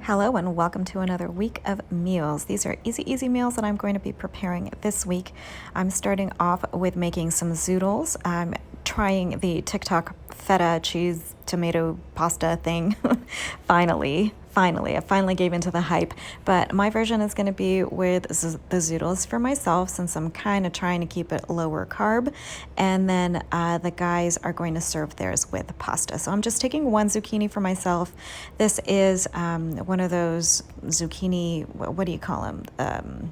Hello and welcome to another week of meals. These are easy meals that I'm going to be preparing this week. I'm starting off with making some zoodles. I'm trying the TikTok feta cheese tomato pasta thing. Finally, I finally gave into the hype, but my version is going to be with the zoodles for myself since I'm kind of trying to keep it lower carb, and then the guys are going to serve theirs with pasta. So I'm just taking one zucchini for myself. This is one of those zucchini, what do you call them?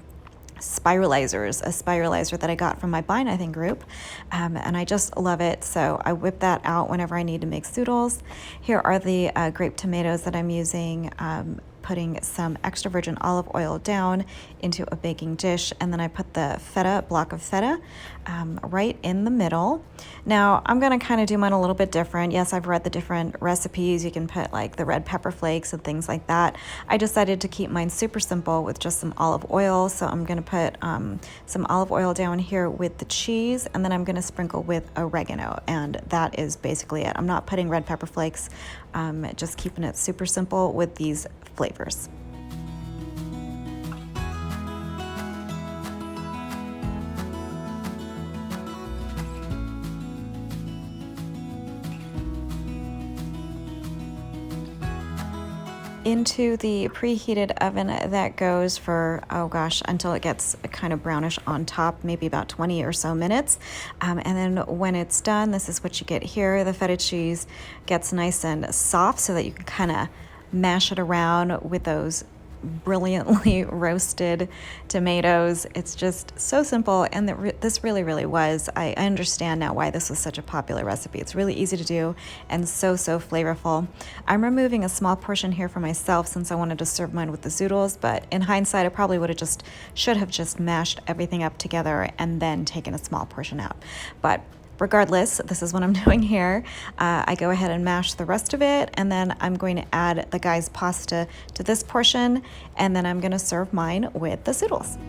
Spiralizers, a spiralizer that I got from my Buy Nothing group, and I just love it. So I whip that out whenever I need to make zoodles. Here are the grape tomatoes that I'm using. Putting some extra virgin olive oil down into a baking dish, and then I put the block of feta right in the middle. Now I'm gonna kind of do mine a little bit different. Yes, I've read the different recipes. You can put like the red pepper flakes and things like that. I decided to keep mine super simple with just some olive oil. So I'm gonna put some olive oil down here with the cheese, and then I'm gonna sprinkle with oregano, and that is basically it. I'm not putting red pepper flakes, just keeping it super simple with these flavors. Into the preheated oven that goes for, oh gosh, until it gets kind of brownish on top, maybe about 20 or so minutes. And then when it's done, this is what you get here. The feta cheese gets nice and soft so that you can kind of mash it around with those brilliantly roasted tomatoes. It's just so simple, and this really was. I understand now why this was such a popular recipe. It's really easy to do and so flavorful. I'm removing a small portion here for myself since I wanted to serve mine with the zoodles, but in hindsight I probably should have just mashed everything up together and then taken a small portion out. But regardless, this is what I'm doing here. I go ahead and mash the rest of it, and then I'm going to add the guy's pasta to this portion, and then I'm going to serve mine with the zoodles.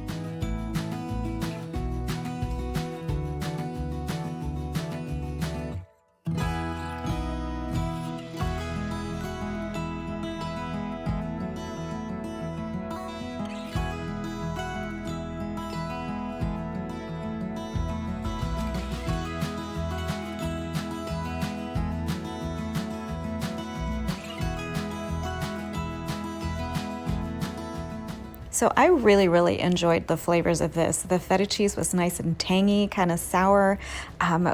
So I really enjoyed the flavors of this. The feta cheese was nice and tangy, kind of sour,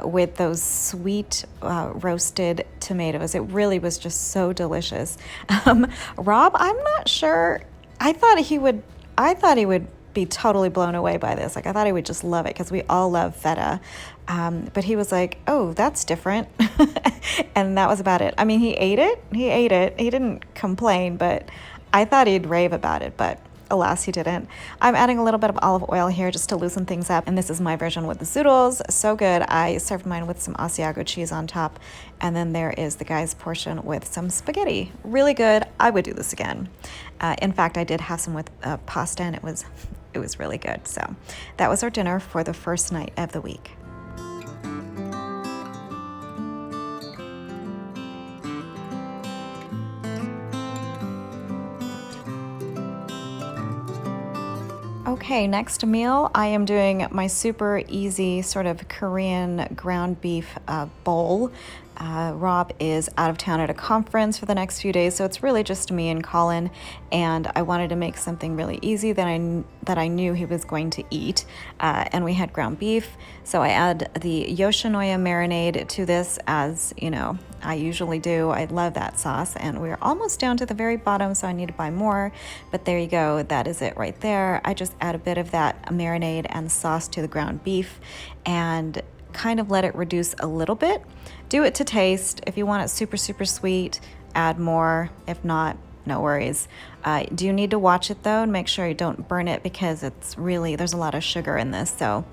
with those sweet roasted tomatoes. It really was just so delicious. Rob, I'm not sure. I thought he would be totally blown away by this. Like, I thought he would just love it because we all love feta. But he was like, oh, that's different. And that was about it. I mean, he ate it. He didn't complain, but I thought he'd rave about it, but alas, he didn't. I'm adding a little bit of olive oil here just to loosen things up, and this is my version with the zoodles. So good. I served mine with some Asiago cheese on top, and then there is the guy's portion with some spaghetti. Really good. I would do this again. In fact, I did have some with pasta, and it was really good. So that was our dinner for the first night of the week. Okay, next meal, I am doing my super easy sort of Korean ground beef bowl. Rob is out of town at a conference for the next few days, so it's really just me and Colin, and I wanted to make something really easy that I knew he was going to eat, and we had ground beef, so I add the Yoshinoya marinade to this, as you know I usually do. I love that sauce, and we're almost down to the very bottom, so I need to buy more, but there you go. That is it right there. I just add a bit of that marinade and sauce to the ground beef and kind of let it reduce a little bit. Do it to taste. If you want it super sweet, add more. If not, no worries. Do you need to watch it though and make sure you don't burn it, because there's a lot of sugar in this. So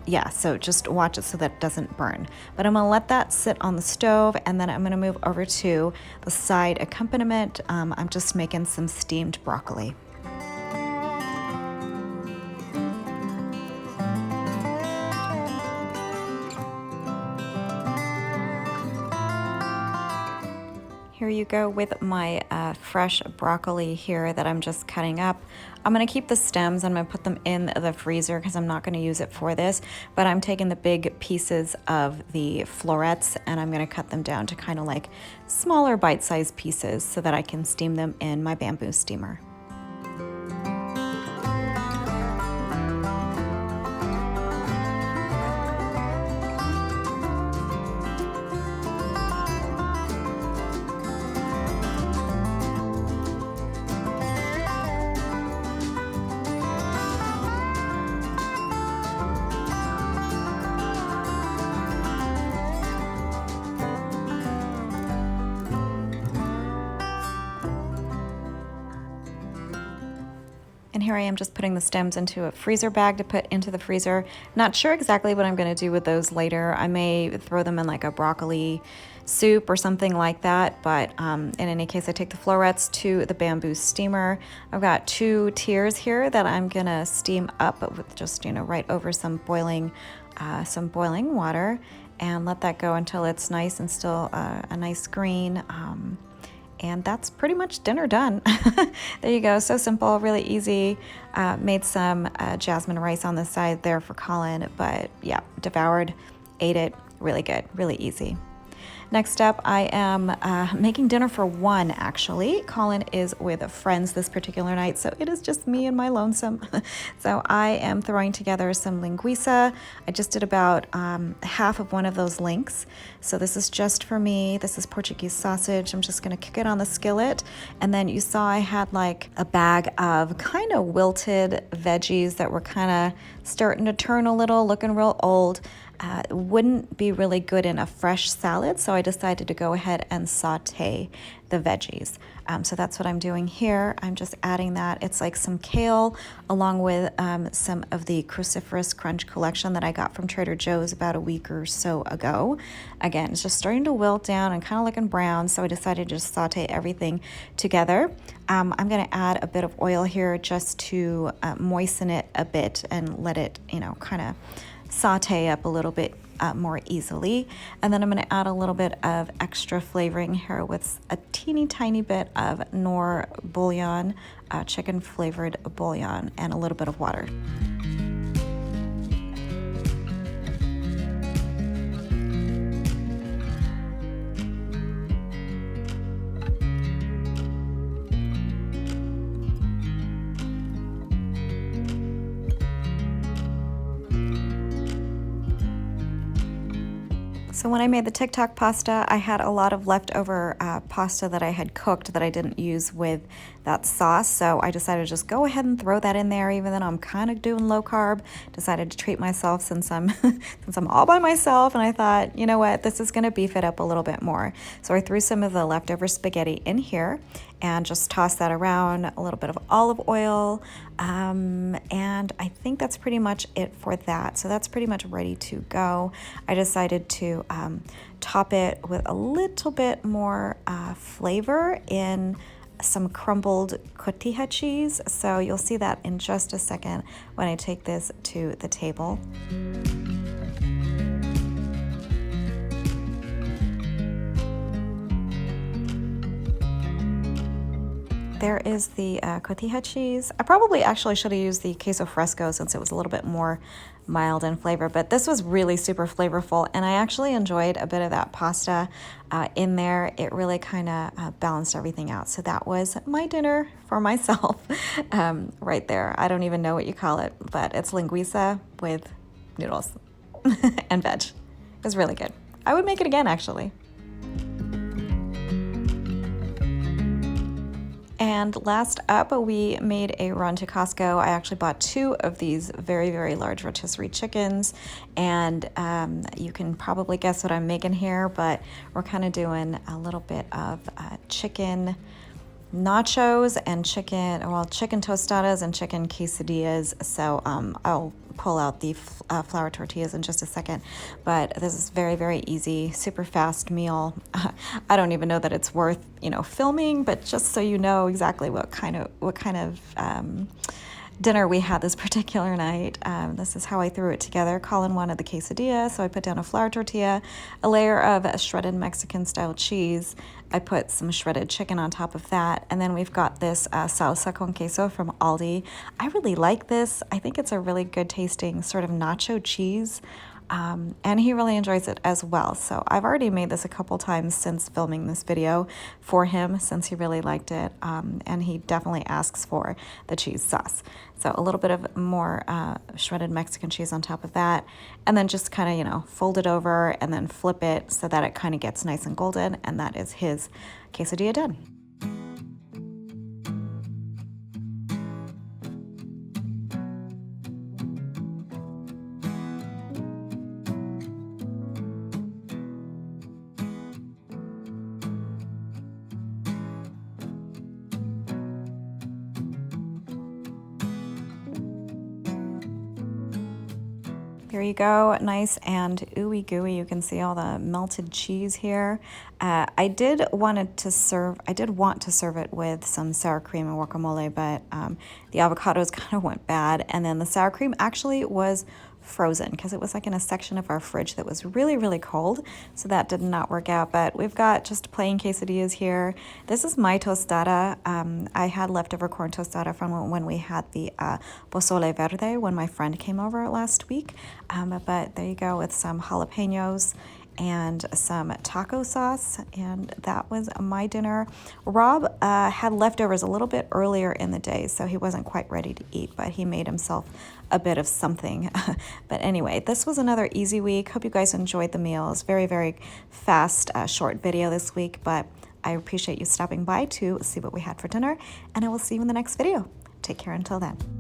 yeah, so just watch it so that it doesn't burn. But I'm gonna let that sit on the stove, and then I'm gonna move over to the side accompaniment. I'm just making some steamed broccoli. Here you go with my fresh broccoli here that I'm just cutting up. I'm gonna keep the stems. I'm gonna put them in the freezer because I'm not gonna use it for this, but I'm taking the big pieces of the florets and I'm gonna cut them down to kind of like smaller bite-sized pieces so that I can steam them in my bamboo steamer. And here I am just putting the stems into a freezer bag to put into the freezer. Not sure exactly what I'm gonna do with those later. I may throw them in like a broccoli soup or something like that, but in any case, I take the florets to the bamboo steamer. I've got 2 tiers here that I'm gonna steam up with just, right over some boiling water and let that go until it's nice and still a nice green. And that's pretty much dinner done. There you go, so simple, really easy. Made some jasmine rice on the side there for Colin, but yeah, devoured, ate it, really good, really easy. Next up, I am making dinner for 1, actually. Colin is with friends this particular night, so it is just me and my lonesome. So I am throwing together some linguica. I just did about half of one of those links. So this is just for me. This is Portuguese sausage. I'm just gonna cook it on the skillet. And then you saw I had like a bag of kind of wilted veggies that were kind of starting to turn a little, looking real old. Wouldn't be really good in a fresh salad, so I decided to go ahead and saute the veggies. So that's what I'm doing here. I'm just adding that. It's like some kale along with some of the cruciferous crunch collection that I got from Trader Joe's about a week or so ago. Again, it's just starting to wilt down and kind of looking brown, so I decided to just saute everything together. I'm going to add a bit of oil here just to moisten it a bit and let it, kind of saute up a little bit more easily. And then I'm going to add a little bit of extra flavoring here with a teeny tiny bit of Nor bouillon, chicken flavored bouillon, and a little bit of water. So when I made the TikTok pasta, I had a lot of leftover pasta that I had cooked that I didn't use with that sauce. So I decided to just go ahead and throw that in there, even though I'm kind of doing low carb. Decided to treat myself since I'm since I'm all by myself, and I thought, you know what, this is going to beef it up a little bit more. So I threw some of the leftover spaghetti in here and just toss that around, a little bit of olive oil, and I think that's pretty much it for that. So that's pretty much ready to go. I decided to top it with a little bit more flavor in some crumbled cotija cheese. So you'll see that in just a second when I take this to the table. There is the cotija cheese. I probably actually should have used the queso fresco since it was a little bit more mild in flavor, but this was really super flavorful, and I actually enjoyed a bit of that pasta in there. It really kind of balanced everything out. So that was my dinner for myself right there. I don't even know what you call it, but it's linguica with noodles and veg. It was really good. I would make it again, actually. And last up, we made a run to Costco. I actually bought 2 of these very, very large rotisserie chickens. And you can probably guess what I'm making here, but we're kind of doing a little bit of chicken nachos and chicken tostadas and chicken quesadillas. So I'll pull out the flour tortillas in just a second, but this is very, very easy, super fast meal. I don't even know that it's worth, filming, but just so you know exactly what kind of dinner we had this particular night. This is how I threw it together. Colin wanted the quesadilla, so I put down a flour tortilla, a layer of shredded Mexican style cheese. I put some shredded chicken on top of that, and then we've got this salsa con queso from Aldi. I really like this. I think it's a really good tasting sort of nacho cheese. And he really enjoys it as well. So I've already made this a couple times since filming this video for him, since he really liked it. And he definitely asks for the cheese sauce. So a little bit of more shredded Mexican cheese on top of that. And then just kind of, you know, fold it over and then flip it so that it kind of gets nice and golden. And that is his quesadilla done. There you go, nice and ooey gooey. You can see all the melted cheese here. I did want to serve it with some sour cream and guacamole, but the avocados kind of went bad, and then the sour cream actually was frozen because it was like in a section of our fridge that was really, really cold, so that did not work out. But we've got just plain quesadillas here. This is my tostada. I had leftover corn tostada from when we had the pozole verde when my friend came over last week. But there you go, with some jalapenos and some taco sauce, and that was my dinner. Rob had leftovers a little bit earlier in the day, so he wasn't quite ready to eat, but he made himself a bit of something. But anyway, this was another easy week. Hope you guys enjoyed the meals. Very, very fast, short video this week, but I appreciate you stopping by to see what we had for dinner, and I will see you in the next video. Take care until then.